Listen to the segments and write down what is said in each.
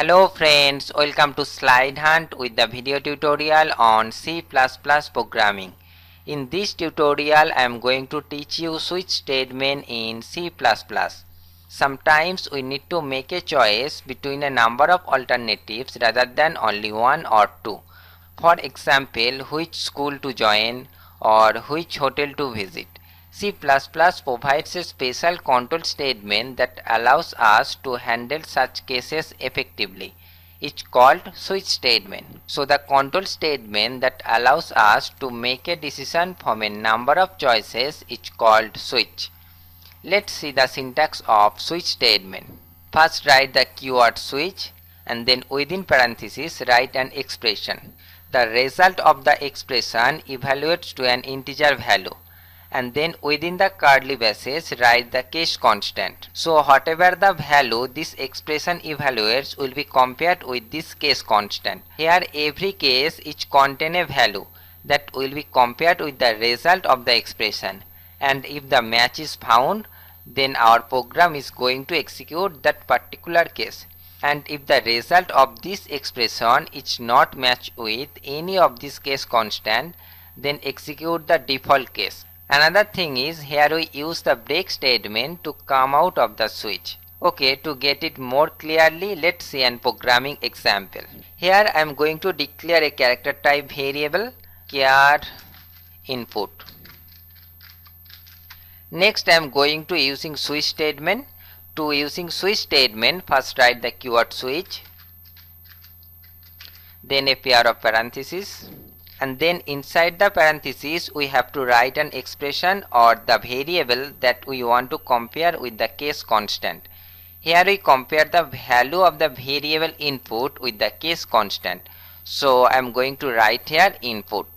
Hello friends, welcome to Slide Hunt with the video tutorial on C++ programming. In this tutorial I am going to teach you switch statement in C++. Sometimes we need to make a choice between a number of alternatives rather than only one or two. For example, which school to join or which hotel to visit. C++ provides a special control statement that allows us to handle such cases effectively. It's called switch statement. So the control statement that allows us to make a decision from a number of choices is called switch. Let's see the syntax of switch statement. First write the keyword switch and then within parentheses write an expression. The result of the expression evaluates to an integer value. And then within the curly braces write the case constant. So whatever the value this expression evaluates will be compared with this case constant. Here every case each contain a value that will be compared with the result of the expression, and if the match is found then our program is going to execute that particular case, and if the result of this expression is not matched with any of this case constant then execute the default case. Another thing is here we use the break statement to come out of the switch. Okay, to get it more clearly, let's see an programming example. Here I am going to declare a character type variable char input. Next I am going to using switch statement. To using switch statement, first write the keyword switch, then a pair of parentheses, and then inside the parentheses we have to write an expression or the variable that we want to compare with the case constant. Here we compare the value of the variable input with the case constant. So I am going to write here input.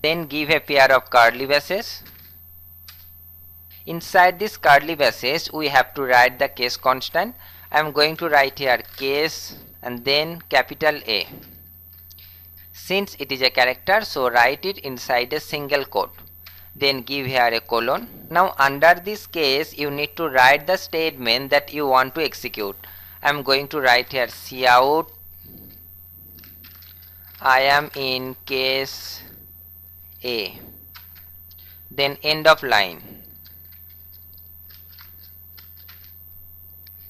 Then give a pair of curly braces. Inside this curly braces we have to write the case constant. I am going to write here case and then capital A. Since it is a character, so write it inside a single quote. Then give here a colon. Now under this case you need to write the statement that you want to execute. I am going to write here cout I am in case A. Then end of line.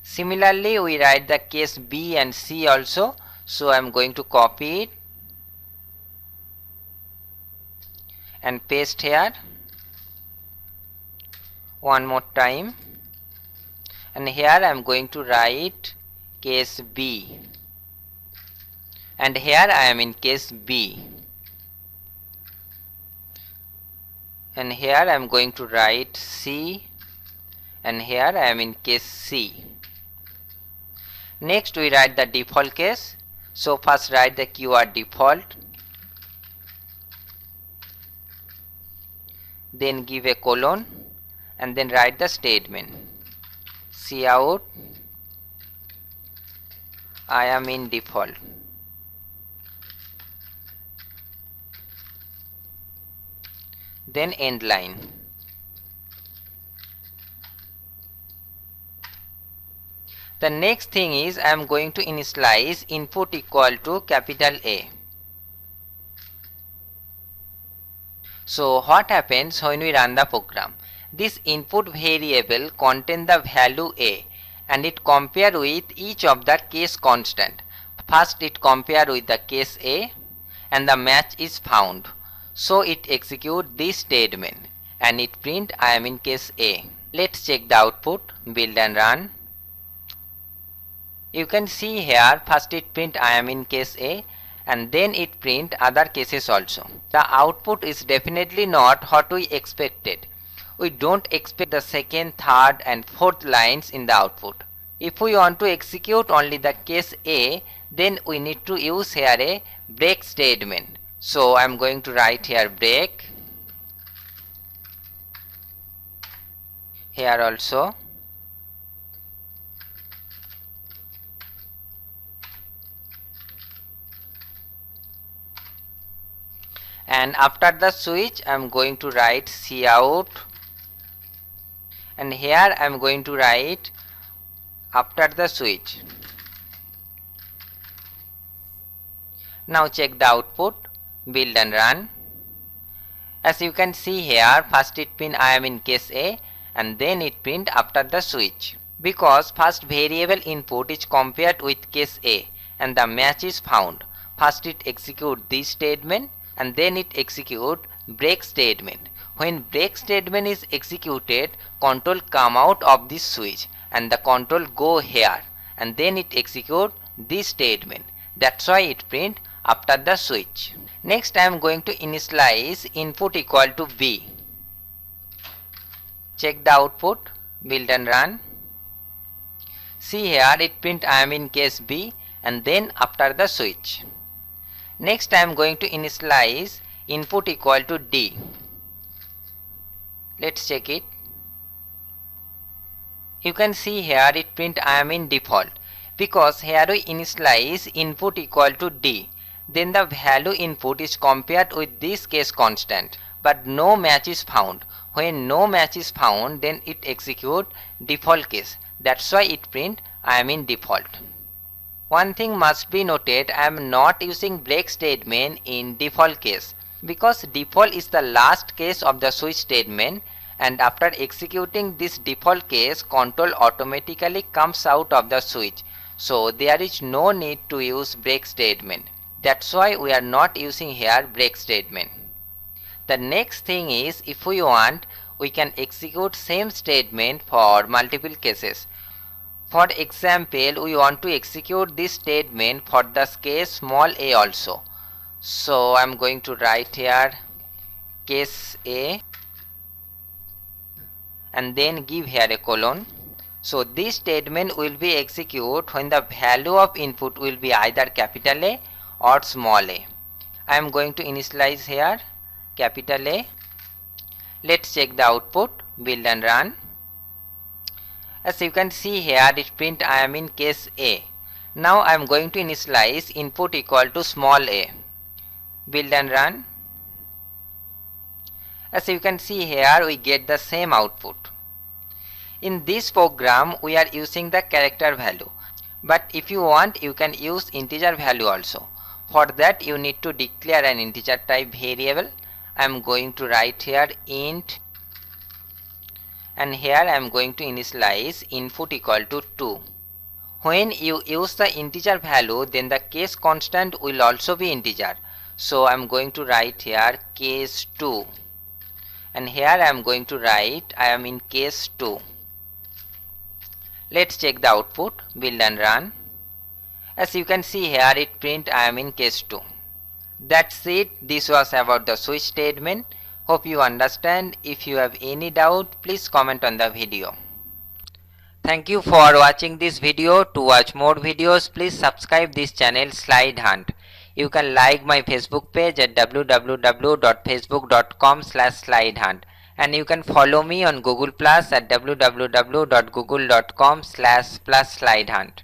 Similarly we write the case B and C also. So I am going to copy it and paste here one more time, and here I am going to write case B, and here I am in case B, and here I am going to write C, and here I am in case C. Next we write the default case. So first write the keyword default, then give a colon and then write the statement cout I am in default. Then end line. The next thing is I am going to initialize input equal to capital A. So what happens when we run the program? This input variable contains the value A and it compares with each of the case constant. First it compares with the case A and the match is found. So it executes this statement and it print I am in case A. Let's check the output, build and run. You can see here first it print I am in case A and then it print other cases also. The output is definitely not what we expected. We don't expect the second, third and fourth lines in the output. If we want to execute only the case A, then we need to use here a break statement. So I am going to write here break. Here also. And after the switch I am going to write cout, and here I am going to write after the switch Now check the output, build and run. As you can see here, first it print I am in case A and then it print after the switch. Because first variable input is compared with case A and the match is found. First it execute this statement and then it execute break statement. When break statement is executed, control come out of this switch and the control go here and then it execute this statement. That's why it print after the switch. Next I am going to initialize input equal to B. Check the output, build and run. See here it print I am in case B and then after the switch. Next I am going to initialize input equal to D. Let's check it. You can see here it print I am in default because here we initialize input equal to D. Then the value input is compared with this case constant, but no match is found. When no match is found, then it execute default case. That's why it print I am in default. One thing must be noted, I am not using break statement in default case because default is the last case of the switch statement, and after executing this default case, control automatically comes out of the switch. So there is no need to use break statement. That's why we are not using here break statement. The next thing is, if we want, we can execute same statement for multiple cases. For example, we want to execute this statement for the case small a also. So I am going to write here case A and then give here a colon. So this statement will be executed when the value of input will be either capital A or small a. I am going to initialize here capital A. Let's check the output, build and run. As you can see here it print I am in case A. Now I am going to initialize input equal to small a. Build and run. As you can see here we get the same output. In this program we are using the character value, but if you want you can use integer value also. For that you need to declare an integer type variable. I am going to write here int and here I am going to initialize input equal to 2. When you use the integer value, then the case constant will also be integer. So I am going to write here case 2 and here I am going to write I am in case 2. Let's check the output, build and run. As you can see here it print I am in case 2. That's it. This was about the switch statement. Hope you understand. If you have any doubt, please comment on the video. Thank you for watching this video. To watch more videos, please subscribe this channel Slide Hunt. You can like my Facebook page at www.facebook.com/slidehunt and you can follow me on Google Plus at www.google.com/+slidehunt.